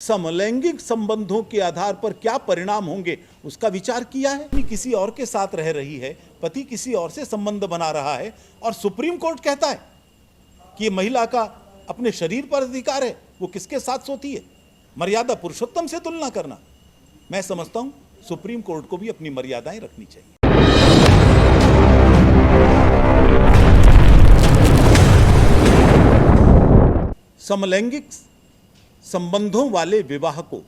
समलैंगिक संबंधों के आधार पर क्या परिणाम होंगे उसका विचार किया है। किसी और के साथ रह रही है, पति किसी और से संबंध बना रहा है और सुप्रीम कोर्ट कहता है कि ये महिला का अपने शरीर पर अधिकार है, वो किसके साथ सोती है। मर्यादा पुरुषोत्तम से तुलना करना, मैं समझता हूं सुप्रीम कोर्ट को भी अपनी मर्यादाएं रखनी चाहिए। समलैंगिक संबंधों वाले विवाह को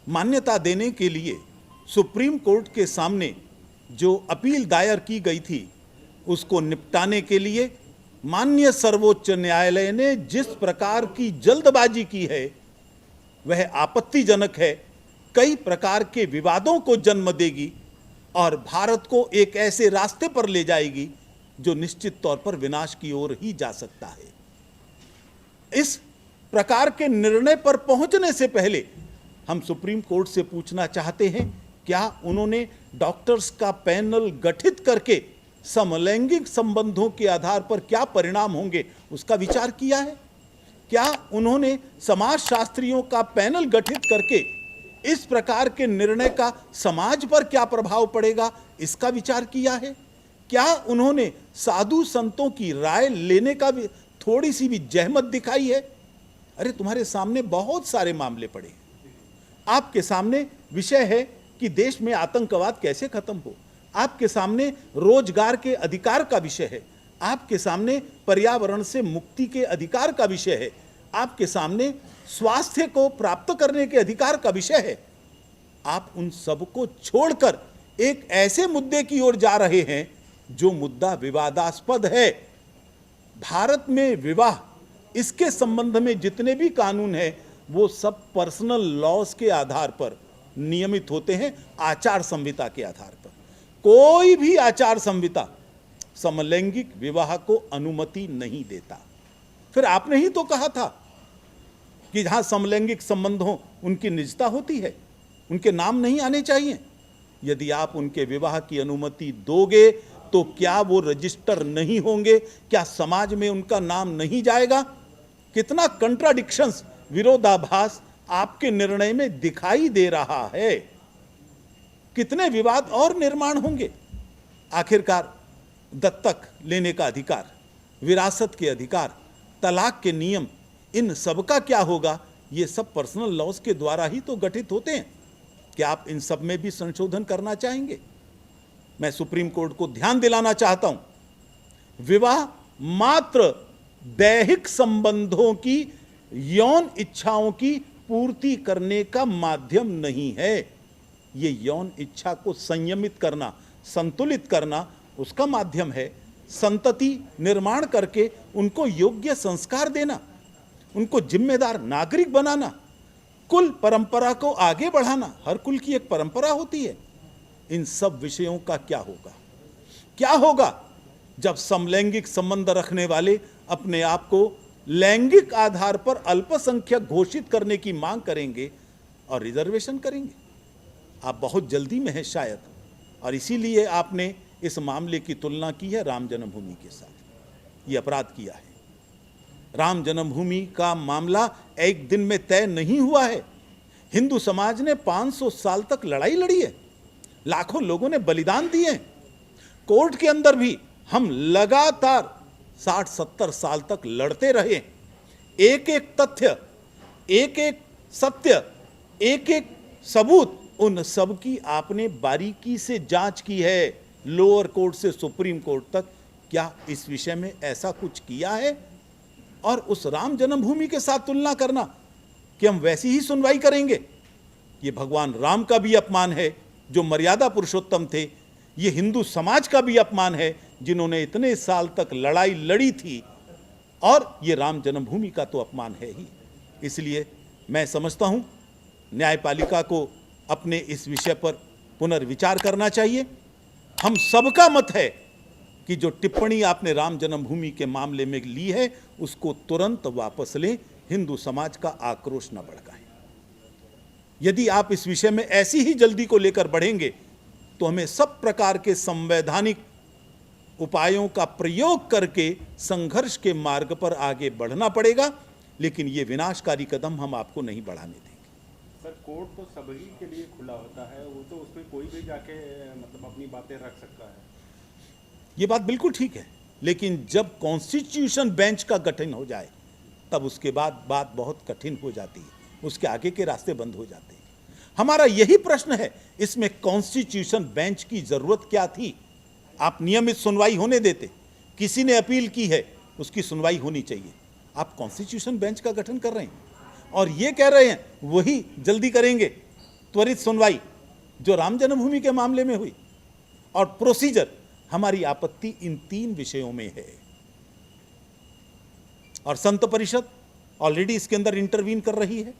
मान्यता देने के लिए सुप्रीम कोर्ट के सामने जो अपील दायर की गई थी, उसको निपटाने के लिए माननीय सर्वोच्च न्यायालय ने जिस प्रकार की जल्दबाजी की है वह आपत्तिजनक है, कई प्रकार के विवादों को जन्म देगी और भारत को एक ऐसे रास्ते पर ले जाएगी जो निश्चित तौर पर विनाश की ओर ही जा सकता है। इस प्रकार के निर्णय पर पहुंचने से पहले हम सुप्रीम कोर्ट से पूछना चाहते हैं, क्या उन्होंने डॉक्टर्स का पैनल गठित करके समलैंगिक संबंधों के आधार पर क्या परिणाम होंगे उसका विचार किया है? क्या उन्होंने समाजशास्त्रियों का पैनल गठित करके इस प्रकार के निर्णय का समाज पर क्या प्रभाव पड़ेगा इसका विचार किया है? क्या उन्होंने साधु संतों की राय लेने का भी थोड़ी सी भी जहमत दिखाई है? अरे तुम्हारे सामने बहुत सारे मामले पड़े हैं, आपके सामने विषय है कि देश में आतंकवाद कैसे खत्म हो, आपके सामने रोजगार के अधिकार का विषय है, आपके सामने पर्यावरण से मुक्ति के अधिकार का विषय है, आपके सामने स्वास्थ्य को प्राप्त करने के अधिकार का विषय है। आप उन सब को छोड़कर एक ऐसे मुद्दे की ओर जा रहे हैं जो मुद्दा विवादास्पद है। भारत में विवाह, इसके संबंध में जितने भी कानून हैं वो सब पर्सनल लॉज के आधार पर नियमित होते हैं, आचार संहिता के आधार पर। कोई भी आचार संहिता समलैंगिक विवाह को अनुमति नहीं देता। फिर आपने ही तो कहा था कि जहां समलैंगिक संबंधों उनकी निजता होती है, उनके नाम नहीं आने चाहिए। यदि आप उनके विवाह की अनुमति दोगे तो क्या वो रजिस्टर नहीं होंगे? क्या समाज में उनका नाम नहीं जाएगा? कितना कंट्राडिक्शंस, विरोधाभास आपके निर्णय में दिखाई दे रहा है। कितने विवाद और निर्माण होंगे। आखिरकार दत्तक लेने का अधिकार, विरासत के अधिकार, तलाक के नियम, इन सब का क्या होगा? ये सब पर्सनल लॉज के द्वारा ही तो गठित होते हैं। क्या आप इन सब में भी संशोधन करना चाहेंगे? मैं सुप्रीम कोर्ट को ध्यान दिलाना चाहता हूं, विवाह मात्र दैहिक संबंधों की, यौन इच्छाओं की पूर्ति करने का माध्यम नहीं है। ये यौन इच्छा को संयमित करना, संतुलित करना उसका माध्यम है। संतति निर्माण करके उनको योग्य संस्कार देना, उनको जिम्मेदार नागरिक बनाना, कुल परंपरा को आगे बढ़ाना। हर कुल की एक परंपरा होती है। इन सब विषयों का क्या होगा? क्या होगा जब समलैंगिक संबंध रखने वाले अपने आप को लैंगिक आधार पर अल्पसंख्यक घोषित करने की मांग करेंगे और रिजर्वेशन करेंगे? आप बहुत जल्दी में हैं शायद, और इसीलिए आपने इस मामले की तुलना की है राम जन्मभूमि के साथ। ये अपराध किया है। राम जन्मभूमि का मामला एक दिन में तय नहीं हुआ है। हिंदू समाज ने 500 साल तक लड़ाई लड़ी है, लाखों लोगों ने बलिदान दिए हैं। कोर्ट के अंदर भी हम लगातार 60-70 साल तक लड़ते रहे। एक एक तथ्य, एक एक सत्य, एक एक सबूत, उन सब की आपने बारीकी से जांच की है, लोअर कोर्ट से सुप्रीम कोर्ट तक। क्या इस विषय में ऐसा कुछ किया है? और उस राम जन्मभूमि के साथ तुलना करना कि हम वैसी ही सुनवाई करेंगे, ये भगवान राम का भी अपमान है जो मर्यादा पुरुषोत्तम थे। ये हिंदू समाज का भी अपमान है जिन्होंने इतने साल तक लड़ाई लड़ी थी, और ये राम जन्मभूमि का तो अपमान है ही। इसलिए मैं समझता हूं न्यायपालिका को अपने इस विषय पर पुनर्विचार करना चाहिए। हम सबका मत है कि जो टिप्पणी आपने राम जन्मभूमि के मामले में ली है उसको तुरंत वापस लें। हिंदू समाज का आक्रोश न भड़काएं। यदि आप इस विषय में ऐसी ही जल्दी को लेकर बढ़ेंगे तो हमें सब प्रकार के संवैधानिक उपायों का प्रयोग करके संघर्ष के मार्ग पर आगे बढ़ना पड़ेगा, लेकिन ये विनाशकारी कदम हम आपको नहीं बढ़ाने देंगे। सर कोर्ट तो सभी के लिए खुला होता है, वो तो उसमें कोई भी जाके मतलब अपनी बातें रख सकता है। ये बात बिल्कुल ठीक है, लेकिन जब कॉन्स्टिट्यूशन बेंच का गठन हो जाए तब उसके बाद बात बहुत कठिन हो जाती है, उसके आगे के रास्ते बंद हो जाते हैं। हमारा यही प्रश्न है, इसमें कॉन्स्टिट्यूशन बेंच की जरूरत क्या थी? आप नियमित सुनवाई होने देते, किसी ने अपील की है उसकी सुनवाई होनी चाहिए। आप कॉन्स्टिट्यूशन बेंच का गठन कर रहे हैं और ये कह रहे हैं वही जल्दी करेंगे, त्वरित सुनवाई जो राम जन्मभूमि के मामले में हुई और प्रोसीजर। हमारी आपत्ति इन 3 विषयों में है और संत परिषद ऑलरेडी इसके अंदर इंटरवीन कर रही है।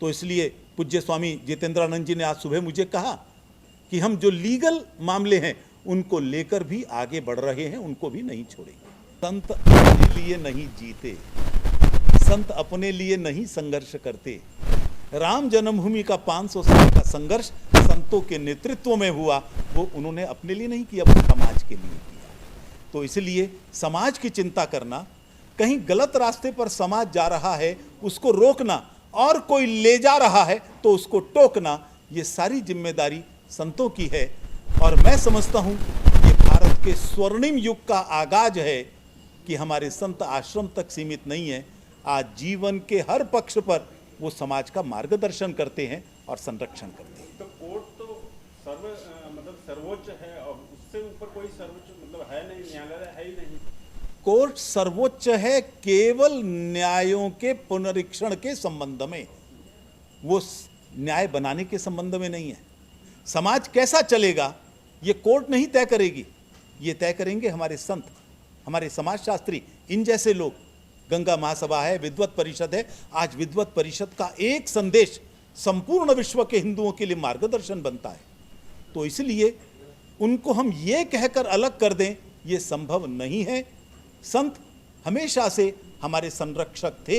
तो इसलिए पूज्य स्वामी जितेंद्रानंद जी ने आज सुबह मुझे कहा कि हम जो लीगल मामले हैं उनको लेकर भी आगे बढ़ रहे हैं, उनको भी नहीं छोड़ेंगे। संत अपने लिए नहीं जीते, संत अपने लिए नहीं संघर्ष करते। राम जन्मभूमि का 500 साल का संघर्ष संतों के नेतृत्व में हुआ, वो उन्होंने अपने लिए नहीं किया, वो समाज के लिए किया। तो इसलिए समाज की चिंता करना, कहीं गलत रास्ते पर समाज जा रहा है उसको रोकना और कोई ले जा रहा है तो उसको टोकना, ये सारी जिम्मेदारी संतों की है। और मैं समझता हूं ये भारत के स्वर्णिम युग का आगाज है कि हमारे संत आश्रम तक सीमित नहीं है। आज जीवन के हर पक्ष पर वो समाज का मार्गदर्शन करते हैं और संरक्षण करते हैं। तो कोर्ट तो सर्वोच्च है और उससे ऊपर कोई सर्वोच्च मतलब है नहीं, न्यायालय है ही नहीं। कोर्ट सर्वोच्च है केवल न्यायों के पुनरीक्षण के संबंध में, वो न्याय बनाने के संबंध में नहीं है। समाज कैसा चलेगा ये कोर्ट नहीं तय करेगी, ये तय करेंगे हमारे संत, हमारे समाजशास्त्री, इन जैसे लोग। गंगा महासभा है, विद्वत परिषद है। आज विद्वत परिषद का एक संदेश संपूर्ण विश्व के हिंदुओं के लिए मार्गदर्शन बनता है। तो इसलिए उनको हम ये कहकर अलग कर दें ये संभव नहीं है। संत हमेशा से हमारे संरक्षक थे,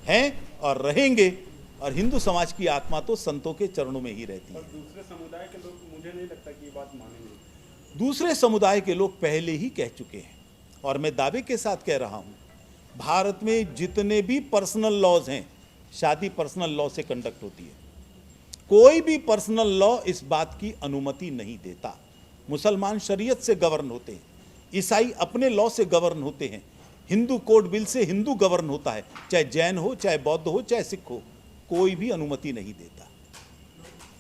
हैं और रहेंगे, और हिंदू समाज की आत्मा तो संतों के चरणों में ही रहती है। दूसरे समुदाय के लोग मुझे नहीं लगता कि ये बात मानेंगे। दूसरे समुदाय के लोग पहले ही कह चुके हैं और मैं दावे के साथ कह रहा हूं, भारत में जितने भी पर्सनल लॉज हैं, शादी पर्सनल लॉ से कंडक्ट होती है। कोई भी पर्सनल लॉ इस बात की अनुमति नहीं देता। मुसलमान शरीयत से गवर्न होते हैं, ईसाई अपने लॉ से गवर्न होते हैं, हिंदू कोड बिल से हिंदू गवर्न होता है, चाहे जैन हो, चाहे बौद्ध हो, चाहे सिख हो, कोई भी अनुमति नहीं देता।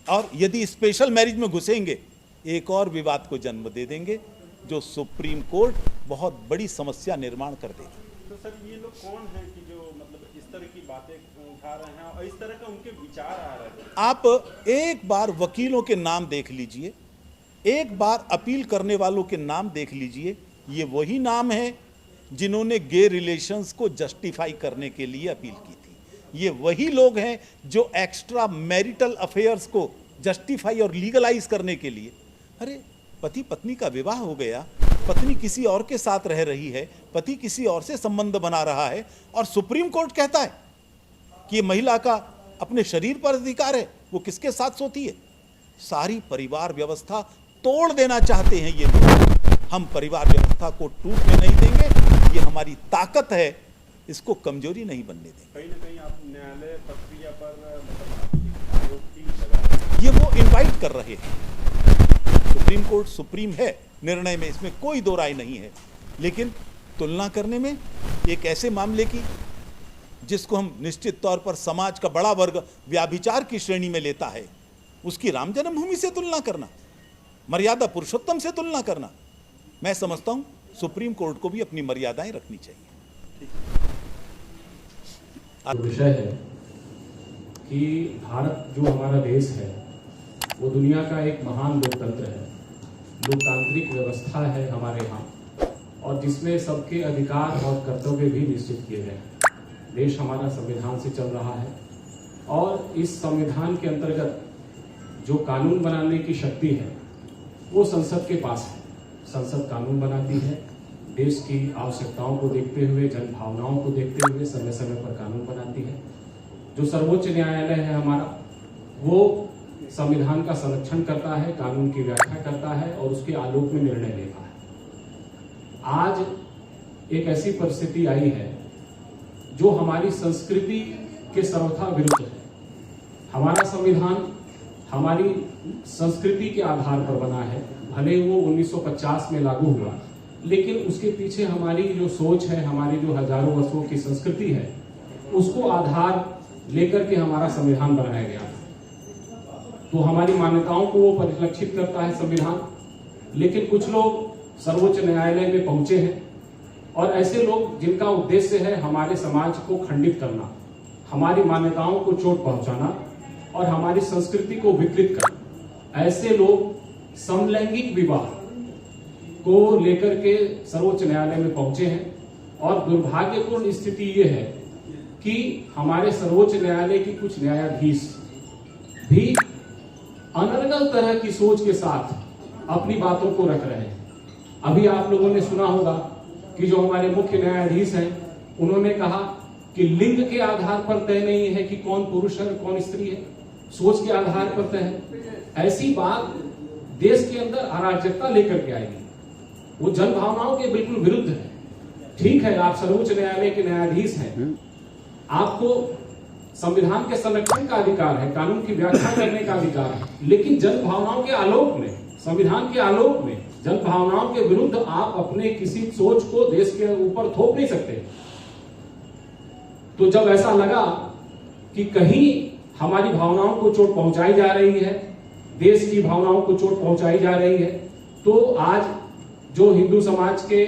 और यदि स्पेशल मैरिज में घुसेंगे एक और विवाद को जन्म दे देंगे, जो सुप्रीम कोर्ट बहुत बड़ी समस्या निर्माण कर देगा। तो सर ये लोग कौन हैं कि जो मतलब इस तरह की बातें उठा रहे हैं और इस तरह का उनके विचार आ रहे हैं? आप एक बार वकीलों के नाम देख लीजिए, एक बार अपील करने वालों के नाम देख लीजिए। ये वही नाम है जिन्होंने गे रिलेशंस को जस्टिफाई करने के लिए अपील की थी। ये वही लोग हैं जो एक्स्ट्रा मैरिटल अफेयर्स को जस्टिफाई और लीगलाइज करने के लिए, अरे पति पत्नी का विवाह हो गया, पत्नी किसी और के साथ रह रही है, पति किसी और से संबंध बना रहा है और सुप्रीम कोर्ट कहता है कि महिला का अपने शरीर पर अधिकार है, वो किसके साथ सोती है। सारी परिवार व्यवस्था तोड़ देना चाहते हैं ये लोग। हम परिवार व्यवस्था को टूटने नहीं देंगे, ये हमारी ताकत है, इसको कमजोरी नहीं बनने देंगे। कहीं ना कहीं आप न्यायालय प्रक्रिया पर मतलब आयोग की लगा, ये वो इनवाइट कर रहे हैं। सुप्रीम कोर्ट सुप्रीम है निर्णय में, इसमें कोई दो राय नहीं है, लेकिन तुलना करने में एक ऐसे मामले की जिसको हम निश्चित तौर पर समाज का बड़ा वर्ग व्याभिचार की श्रेणी में लेता है, उसकी राम जन्मभूमि से तुलना करना, मर्यादा पुरुषोत्तम से तुलना करना, मैं समझता हूं सुप्रीम कोर्ट को भी अपनी मर्यादाएं रखनी चाहिए। विषय है कि भारत जो हमारा देश है वो दुनिया का एक महान लोकतंत्र है, लोकतांत्रिक व्यवस्था है हमारे यहाँ, और जिसमें सबके अधिकार और कर्तव्य भी निश्चित किए गए हैं। देश हमारा संविधान से चल रहा है और इस संविधान के अंतर्गत जो कानून बनाने की शक्ति है वो संसद के पास है। संसद कानून बनाती है, देश की आवश्यकताओं को देखते हुए, जन भावनाओं को देखते हुए समय समय पर कानून बनाती है। जो सर्वोच्च न्यायालय है हमारा, वो संविधान का संरक्षण करता है, कानून की व्याख्या करता है और उसके आलोक में निर्णय लेता है। आज एक ऐसी परिस्थिति आई है जो हमारी संस्कृति के सर्वथा विरुद्ध है। हमारा संविधान हमारी संस्कृति के आधार पर बना है। भले वो 1950 में लागू हुआ, लेकिन उसके पीछे हमारी जो सोच है, हमारी जो हजारों वर्षों की संस्कृति है, उसको आधार लेकर के हमारा संविधान बनाया गया। तो हमारी मान्यताओं को वो परिलक्षित करता है संविधान। लेकिन कुछ लोग सर्वोच्च न्यायालय में पहुंचे हैं, और ऐसे लोग जिनका उद्देश्य है हमारे समाज को खंडित करना, हमारी मान्यताओं को चोट पहुंचाना और हमारी संस्कृति को विकृत करना, ऐसे लोग समलैंगिक विवाह को लेकर के सर्वोच्च न्यायालय में पहुंचे हैं। और दुर्भाग्यपूर्ण स्थिति ये है कि हमारे सर्वोच्च न्यायालय की कुछ न्यायाधीश भी अनर्गल तरह की सोच के साथ अपनी बातों को रख रहे हैं। अभी आप लोगों ने सुना होगा कि जो हमारे मुख्य न्यायाधीश हैं, उन्होंने कहा कि लिंग के आधार पर तय नहीं है कि कौन पुरुष है कौन स्त्री है, सोच के आधार पर तय है। ऐसी बात देश के अंदर अराजकता लेकर के आएगी, वो जन भावनाओं के बिल्कुल विरुद्ध है। ठीक है, आप सर्वोच्च न्यायालय के न्यायाधीश हैं, आपको संविधान के संरक्षण का अधिकार है, कानून की व्याख्या करने का अधिकार है, लेकिन जन भावनाओं के आलोक में, संविधान के आलोक में जन भावनाओं के विरुद्ध आप अपने किसी सोच को देश के ऊपर थोप नहीं सकते। तो जब ऐसा लगा कि कहीं हमारी भावनाओं को चोट पहुंचाई जा रही है, देश की भावनाओं को चोट पहुंचाई जा रही है, तो आज जो हिंदू समाज के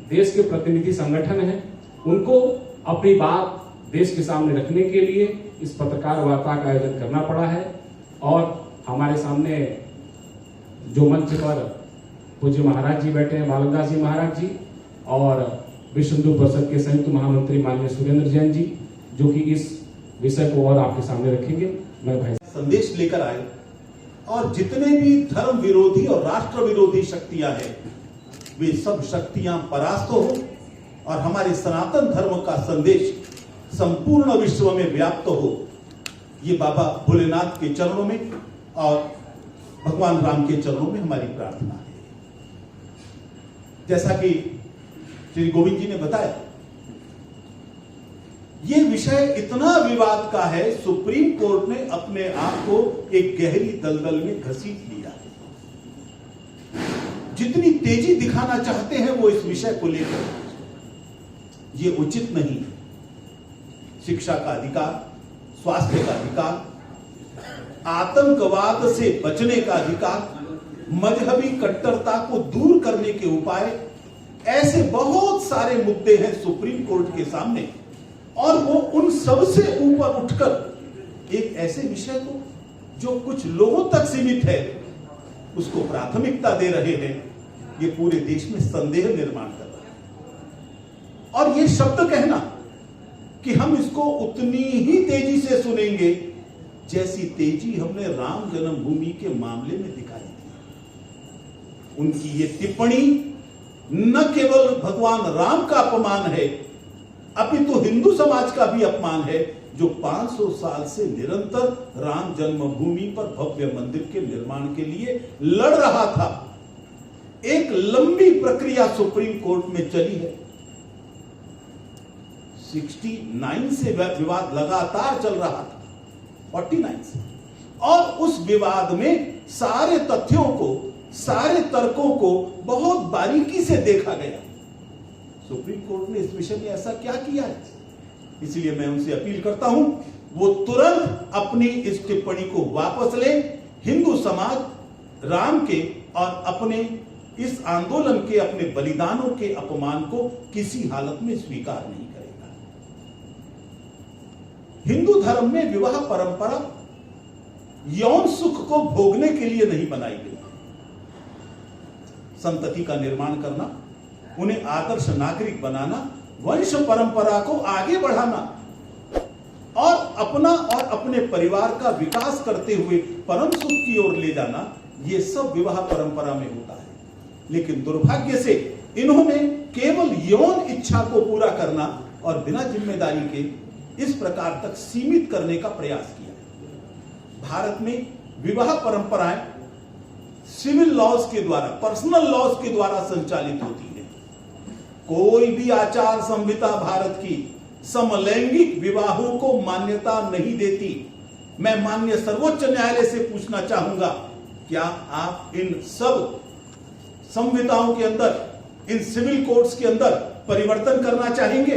देश के प्रतिनिधि संगठन हैं, उनको अपनी बात देश के सामने रखने के लिए इस पत्रकार वार्ता का आयोजन करना पड़ा है। और हमारे सामने जो मंच पर पूज्य महाराज जी बैठे हैं, बालकदास जी महाराज जी, और विश्व हिंदू परिषद के संयुक्त महामंत्री माननीय सुरेंद्र जैन जी, जो कि इस विषय को और आपके सामने रखेंगे। मैं भाई संदेश लेकर आए, और जितने भी धर्म विरोधी और राष्ट्र विरोधी शक्तियां हैं, वे सब शक्तियां परास्त हो और हमारे सनातन धर्म का संदेश संपूर्ण विश्व में व्याप्त हो, ये बाबा भोलेनाथ के चरणों में और भगवान राम के चरणों में हमारी प्रार्थना है। जैसा कि श्री गोविंद जी ने बताया, यह विषय इतना विवाद का है, सुप्रीम कोर्ट ने अपने आप को एक गहरी दलदल में घसीट लिया है। जितनी तेजी दिखाना चाहते हैं वो इस विषय को लेकर, ये उचित नहीं है। शिक्षा का अधिकार, स्वास्थ्य का अधिकार, आतंकवाद से बचने का अधिकार, मजहबी कट्टरता को दूर करने के उपाय, ऐसे बहुत सारे मुद्दे हैं सुप्रीम कोर्ट के सामने, और वो उन सब से ऊपर उठकर एक ऐसे विषय को जो कुछ लोगों तक सीमित है उसको प्राथमिकता दे रहे हैं। ये पूरे देश में संदेह निर्माण कर रहा है। और ये शब्द कहना कि हम इसको उतनी ही तेजी से सुनेंगे जैसी तेजी हमने राम जन्मभूमि के मामले में दिखाई थी। उनकी ये टिप्पणी न केवल भगवान राम का अपमान है, अपितु हिंदू समाज का भी अपमान है, जो 500 साल से निरंतर राम जन्मभूमि पर भव्य मंदिर के निर्माण के लिए लड़ रहा था। एक लंबी प्रक्रिया सुप्रीम कोर्ट में चली है। 69 से विवाद लगातार चल रहा था, 49 से, और उस विवाद में सारे तथ्यों को, सारे तर्कों को बहुत बारीकी से देखा गया। सुप्रीम कोर्ट ने इस विषय में ऐसा क्या किया है? इसलिए मैं उनसे अपील करता हूं, वो तुरंत अपनी इस टिप्पणी को वापस ले। हिंदू समाज राम के और अपने इस आंदोलन के, अपने बलिदानों के अपमान को किसी हालत में स्वीकार नहीं करेगा। हिंदू धर्म में विवाह परंपरा यौन सुख को भोगने के लिए नहीं बनाई गई। संतति का निर्माण करना, उन्हें आदर्श नागरिक बनाना, वंश परंपरा को आगे बढ़ाना और अपना और अपने परिवार का विकास करते हुए परम सुख की ओर ले जाना, यह सब विवाह परंपरा में होता है। लेकिन दुर्भाग्य से इन्होंने केवल यौन इच्छा को पूरा करना और बिना जिम्मेदारी के इस प्रकार तक सीमित करने का प्रयास किया। भारत में विवाह परंपराएं सिविल लॉज के द्वारा, पर्सनल लॉज के द्वारा संचालित होती है। कोई भी आचार संहिता भारत की समलैंगिक विवाहों को मान्यता नहीं देती। मैं माननीय सर्वोच्च न्यायालय से पूछना चाहूंगा, क्या आप इन सब संविधाओं के अंदर, इन सिविल कोड्स के अंदर परिवर्तन करना चाहेंगे?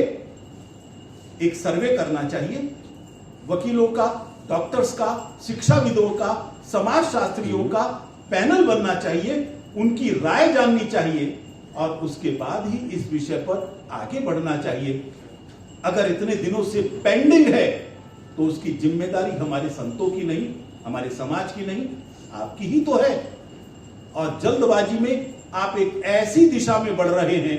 एक सर्वे करना चाहिए, वकीलों का, डॉक्टर्स का, शिक्षाविदों का, समाजशास्त्रियों का पैनल बनना चाहिए, उनकी राय जाननी चाहिए और उसके बाद ही इस विषय पर आगे बढ़ना चाहिए। अगर इतने दिनों से पेंडिंग है तो उसकी जिम्मेदारी हमारे संतों की नहीं, हमारे समाज की नहीं, आपकी ही तो है। और जल्दबाजी में आप एक ऐसी दिशा में बढ़ रहे हैं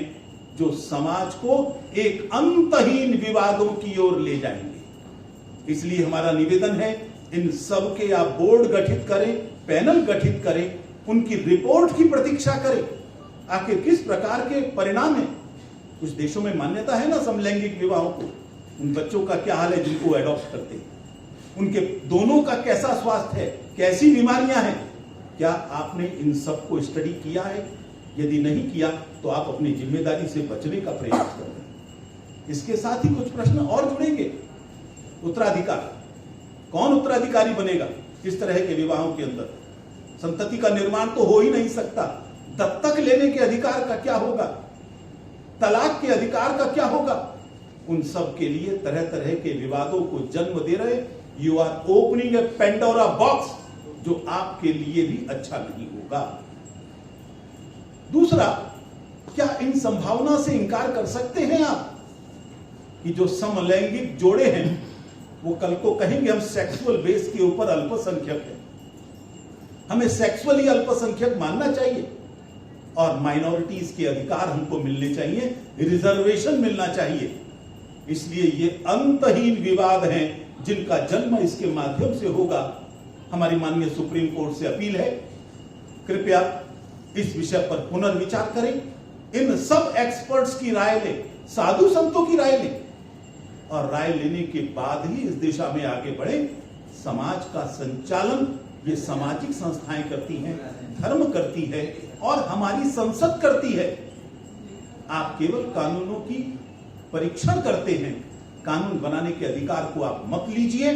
जो समाज को एक अंतहीन विवादों की ओर ले जाएंगे। इसलिए हमारा निवेदन है, इन सब के आप बोर्ड गठित करें, पैनल गठित करें, उनकी रिपोर्ट की प्रतीक्षा करें, आखिर किस प्रकार के परिणाम है। कुछ देशों में मान्यता है ना समलैंगिक विवाहों को, उन बच्चों का क्या हाल है जिनको एडॉप्ट करते हैं, उनके दोनों का कैसा स्वास्थ्य है, कैसी बीमारियां हैं। क्या आपने इन सब को स्टडी किया है? यदि नहीं किया तो आप अपनी जिम्मेदारी से बचने का प्रयास कर रहे हैं। इसके साथ ही कुछ प्रश्न और जुड़ेंगे। उत्तराधिकार, कौन उत्तराधिकारी बनेगा इस तरह के विवाहों के अंदर? संतति का निर्माण तो हो ही नहीं सकता। दत्तक लेने के अधिकार का क्या होगा? तलाक के अधिकार का क्या होगा? उन सब के लिए तरह तरह के विवादों को जन्म दे रहे you are opening a Pandora box, जो आपके लिए भी अच्छा नहीं होगा। दूसरा, क्या इन संभावना से इनकार कर सकते हैं आप कि जो समलैंगिक जोड़े हैं वो कल को कहेंगे हम सेक्सुअल बेस के ऊपर अल्पसंख्यक हैं, हमें सेक्सुअली अल्पसंख्यक मानना चाहिए और माइनॉरिटीज के अधिकार हमको मिलने चाहिए, रिजर्वेशन मिलना चाहिए। इसलिए ये अंतहीन विवाद हैं जिनका जन्म इसके माध्यम से होगा। हमारी माननीय सुप्रीम कोर्ट से अपील है, कृपया इस विषय पर पुनर्विचार करें, इन सब एक्सपर्ट्स की राय लें, साधु संतों की राय लें और राय लेने के बाद ही इस दिशा में आगे बढ़े। समाज का संचालन ये सामाजिक संस्थाएं करती हैं, धर्म करती है और हमारी संसद करती है। आप केवल कानूनों की परीक्षण करते हैं, कानून बनाने के अधिकार को आप मत लीजिए।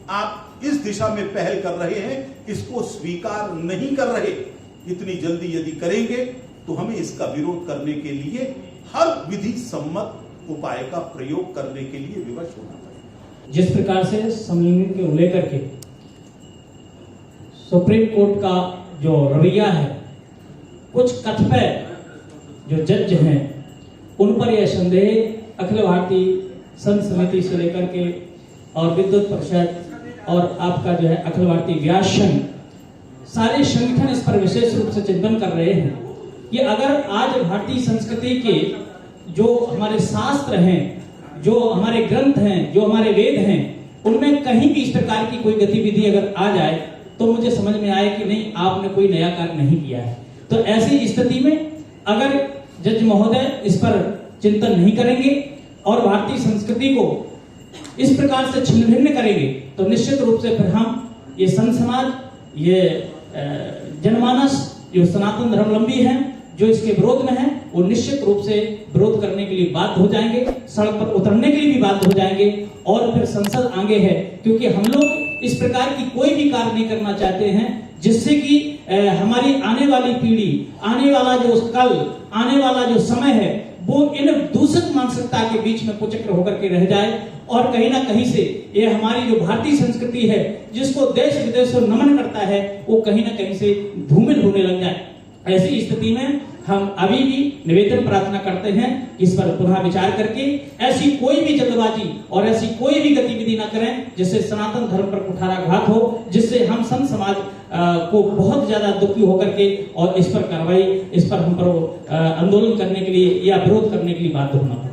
आप इस दिशा में पहल कर रहे हैं, इसको स्वीकार नहीं कर रहे। इतनी जल्दी यदि करेंगे तो हमें इसका विरोध करने के लिए हर विधि सम्मत उपाय का प्रयोग करने के लिए विवश होना पड़ेगा। जिस प्रकार से समलैंगिक को लेकर के सुप्रीम कोर्ट का जो रवैया है, कुछ कतिपय जो जज हैं उन पर यह संदेह अखिल भारतीय संघ समिति से लेकर के और विद्युत परिषद और आपका जो है अखिल भारतीय व्यास संघ, सारे संगठन इस पर विशेष रूप से चिंतन कर रहे हैं कि अगर आज भारतीय संस्कृति के जो हमारे शास्त्र हैं, जो हमारे ग्रंथ हैं, जो हमारे वेद हैं, उनमें कहीं भी इस प्रकार की कोई गतिविधि अगर आ जाए तो मुझे समझ में आए कि नहीं, आपने कोई नया कार्य नहीं किया है। तो ऐसी स्थिति में अगर जज महोदय इस पर चिंतन नहीं करेंगे और भारतीय संस्कृति को इस प्रकार से छिन्न भिन्न करेंगे तो निश्चित रूप से फिर हम ये संत समाज, ये जनमानस जो सनातन धर्मावलंबी हैं, जो इसके विरोध में हैं, वो निश्चित रूप से विरोध करने के लिए बाध्य हो जाएंगे, सड़क पर उतरने के लिए भी बाध्य हो जाएंगे और फिर संसद आगे है, क्योंकि हम लोग इस प्रकार की कोई भी कार्य नहीं करना चाहते हैं जिससे कि हमारी आने वाली पीढ़ी, आने वाला जो कल, आने वाला जो समय है वो इन दूषित मानसिकता के बीच में कुचक्र होकर के रह जाए और कहीं ना कहीं से ये हमारी जो भारतीय संस्कृति है जिसको देश विदेश से नमन करता है वो कहीं ना कहीं से धूमिल होने लग जाए। ऐसी स्थिति में हम अभी भी निवेदन प्रार्थना करते हैं इस पर पुनः विचार करके ऐसी कोई भी जल्दबाजी और ऐसी कोई भी गतिविधि न करें जिससे सनातन धर्म पर कुठाराघात हो, जिससे हम संत समाज को बहुत ज्यादा दुखी होकर के और इस पर कार्रवाई, इस पर हम पर आंदोलन करने के लिए या विरोध करने के लिए बाध्य होना पड़े।